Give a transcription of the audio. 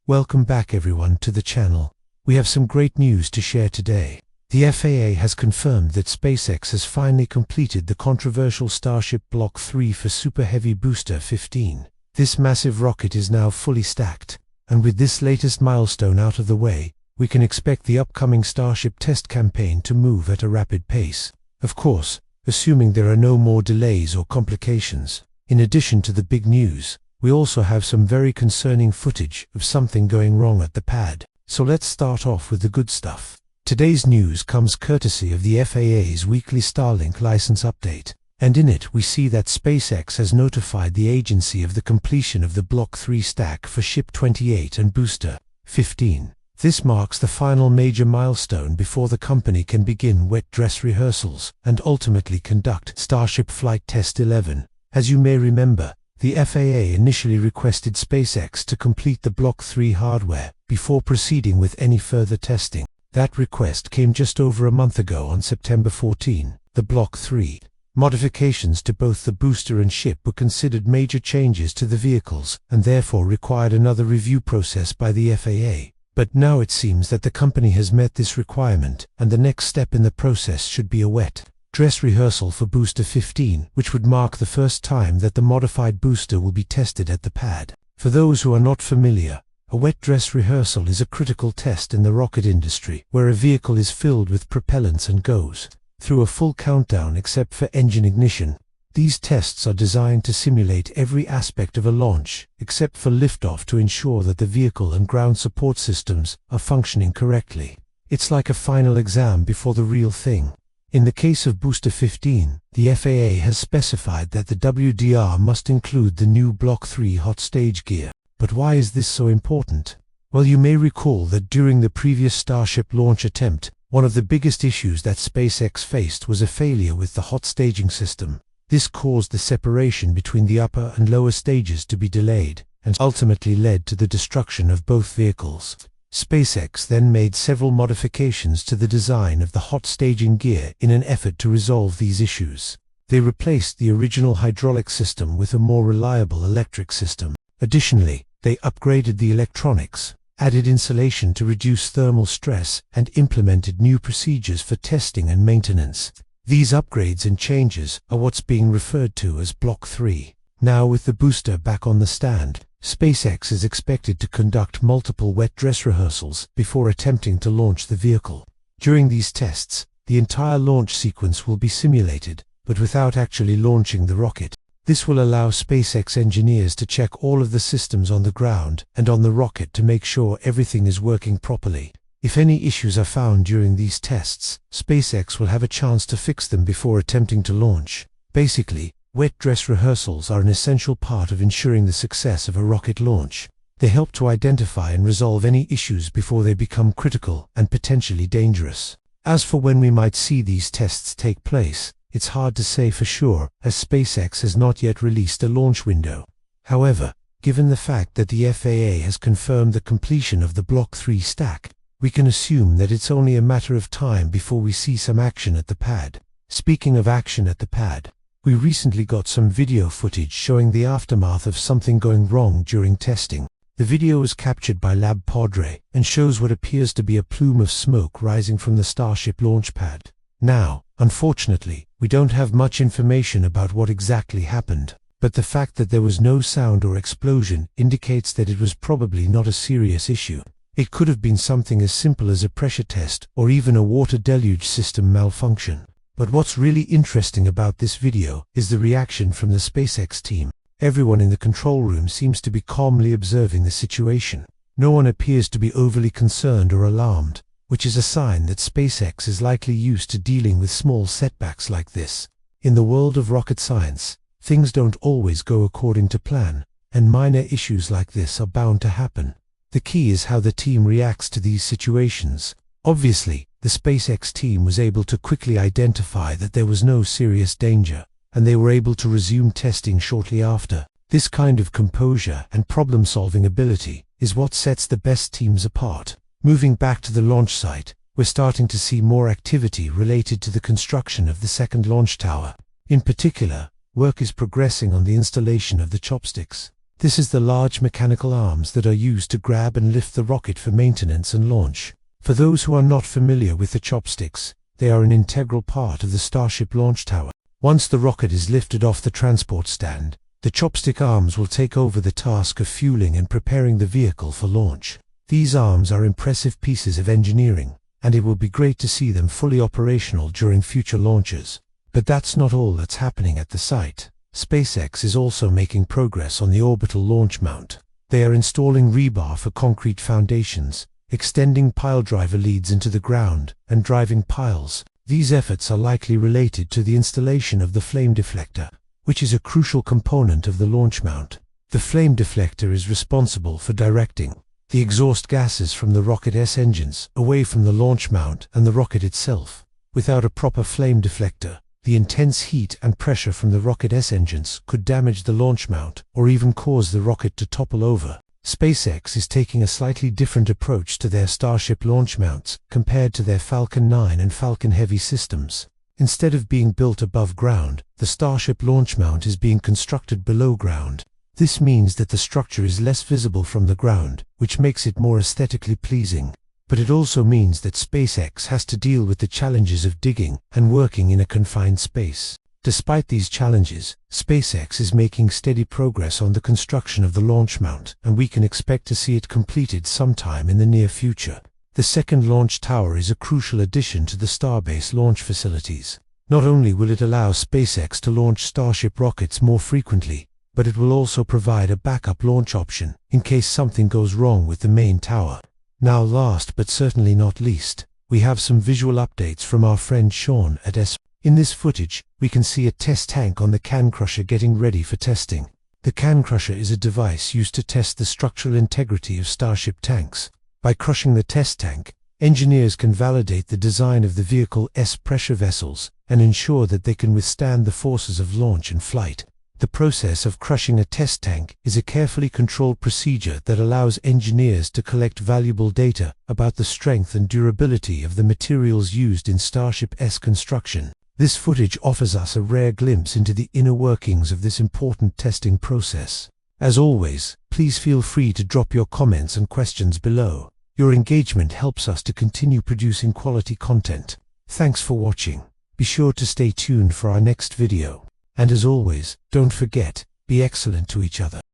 Welcome back everyone to the channel. We have some great news to share today. The FAA has confirmed that SpaceX has finally completed the controversial Starship Block 3 for Super Heavy Booster 15. This massive rocket is now fully stacked, and with this latest milestone out of the way, we can expect the upcoming Starship test campaign to move at a rapid pace. Of course, assuming there are no more delays or complications. In addition to the big news, we also have some very concerning footage of something going wrong at the pad. So let's start off with the good stuff. Today's news comes courtesy of the FAA's weekly Starlink license update, and in it we see that SpaceX has notified the agency of the completion of the Block 3 stack for Ship 28 and Booster 15. This marks the final major milestone before the company can begin wet dress rehearsals and ultimately conduct Starship Flight Test 11. As you may remember, the FAA initially requested SpaceX to complete the Block 3 hardware before proceeding with any further testing. That request came just over a month ago on September 14. The Block 3 modifications to both the booster and ship were considered major changes to the vehicles and therefore required another review process by the FAA. But now it seems that the company has met this requirement, and the next step in the process should be a wet dress rehearsal for Booster 15, which would mark the first time that the modified booster will be tested at the pad. For those who are not familiar, a wet dress rehearsal is a critical test in the rocket industry, where a vehicle is filled with propellants and goes through a full countdown except for engine ignition. These tests are designed to simulate every aspect of a launch, except for liftoff, to ensure that the vehicle and ground support systems are functioning correctly. It's like a final exam before the real thing. In the case of Booster 15, the FAA has specified that the WDR must include the new Block 3 hot stage gear. But why is this so important? Well, you may recall that during the previous Starship launch attempt, one of the biggest issues that SpaceX faced was a failure with the hot staging system. This caused the separation between the upper and lower stages to be delayed, and ultimately led to the destruction of both vehicles. SpaceX then made several modifications to the design of the hot staging gear in an effort to resolve these issues. They replaced the original hydraulic system with a more reliable electric system. Additionally, they upgraded the electronics, added insulation to reduce thermal stress, and implemented new procedures for testing and maintenance. These upgrades and changes are what's being referred to as Block 3. Now, with the booster back on the stand, SpaceX is expected to conduct multiple wet dress rehearsals before attempting to launch the vehicle. During these tests, the entire launch sequence will be simulated, but without actually launching the rocket. This will allow SpaceX engineers to check all of the systems on the ground and on the rocket to make sure everything is working properly. If any issues are found during these tests, SpaceX will have a chance to fix them before attempting to launch. Basically, wet dress rehearsals are an essential part of ensuring the success of a rocket launch. They help to identify and resolve any issues before they become critical and potentially dangerous. As for when we might see these tests take place, it's hard to say for sure, as SpaceX has not yet released a launch window. However, given the fact that the FAA has confirmed the completion of the Block 3 stack, we can assume that it's only a matter of time before we see some action at the pad. Speaking of action at the pad, we recently got some video footage showing the aftermath of something going wrong during testing. The video was captured by Lab Padre and shows what appears to be a plume of smoke rising from the Starship launch pad. Now, unfortunately, we don't have much information about what exactly happened, but the fact that there was no sound or explosion indicates that it was probably not a serious issue. It could have been something as simple as a pressure test or even a water deluge system malfunction. But what's really interesting about this video is the reaction from the SpaceX team. Everyone in the control room seems to be calmly observing the situation. No one appears to be overly concerned or alarmed, which is a sign that SpaceX is likely used to dealing with small setbacks like this. In the world of rocket science, things don't always go according to plan, and minor issues like this are bound to happen. The key is how the team reacts to these situations. Obviously, the SpaceX team was able to quickly identify that there was no serious danger, and they were able to resume testing shortly after. This kind of composure and problem-solving ability is what sets the best teams apart. Moving back to the launch site, we're starting to see more activity related to the construction of the second launch tower. In particular, work is progressing on the installation of the chopsticks. This is the large mechanical arms that are used to grab and lift the rocket for maintenance and launch. For those who are not familiar with the chopsticks, they are an integral part of the Starship launch tower. Once the rocket is lifted off the transport stand, the chopstick arms will take over the task of fueling and preparing the vehicle for launch. These arms are impressive pieces of engineering, and it will be great to see them fully operational during future launches. But that's not all that's happening at the site. SpaceX is also making progress on the orbital launch mount. They are installing rebar for concrete foundations, extending pile driver leads into the ground, and driving piles. These efforts are likely related to the installation of the flame deflector, which is a crucial component of the launch mount. The flame deflector is responsible for directing the exhaust gases from the rocket's engines away from the launch mount and the rocket itself. Without a proper flame deflector, the intense heat and pressure from the rocket's engines could damage the launch mount or even cause the rocket to topple over. SpaceX is taking a slightly different approach to their Starship launch mounts compared to their Falcon 9 and Falcon Heavy systems. Instead of being built above ground, the Starship launch mount is being constructed below ground. This means that the structure is less visible from the ground, which makes it more aesthetically pleasing. But it also means that SpaceX has to deal with the challenges of digging and working in a confined space. Despite these challenges, SpaceX is making steady progress on the construction of the launch mount, and we can expect to see it completed sometime in the near future. The second launch tower is a crucial addition to the Starbase launch facilities. Not only will it allow SpaceX to launch Starship rockets more frequently, but it will also provide a backup launch option in case something goes wrong with the main tower. Now, last but certainly not least, we have some visual updates from our friend Sean at SpaceX. In this footage, we can see a test tank on the can crusher getting ready for testing. The can crusher is a device used to test the structural integrity of Starship tanks. By crushing the test tank, engineers can validate the design of the vehicle's pressure vessels and ensure that they can withstand the forces of launch and flight. The process of crushing a test tank is a carefully controlled procedure that allows engineers to collect valuable data about the strength and durability of the materials used in Starship's construction. This footage offers us a rare glimpse into the inner workings of this important testing process. As always, please feel free to drop your comments and questions below. Your engagement helps us to continue producing quality content. Thanks for watching. Be sure to stay tuned for our next video. And as always, don't forget, be excellent to each other.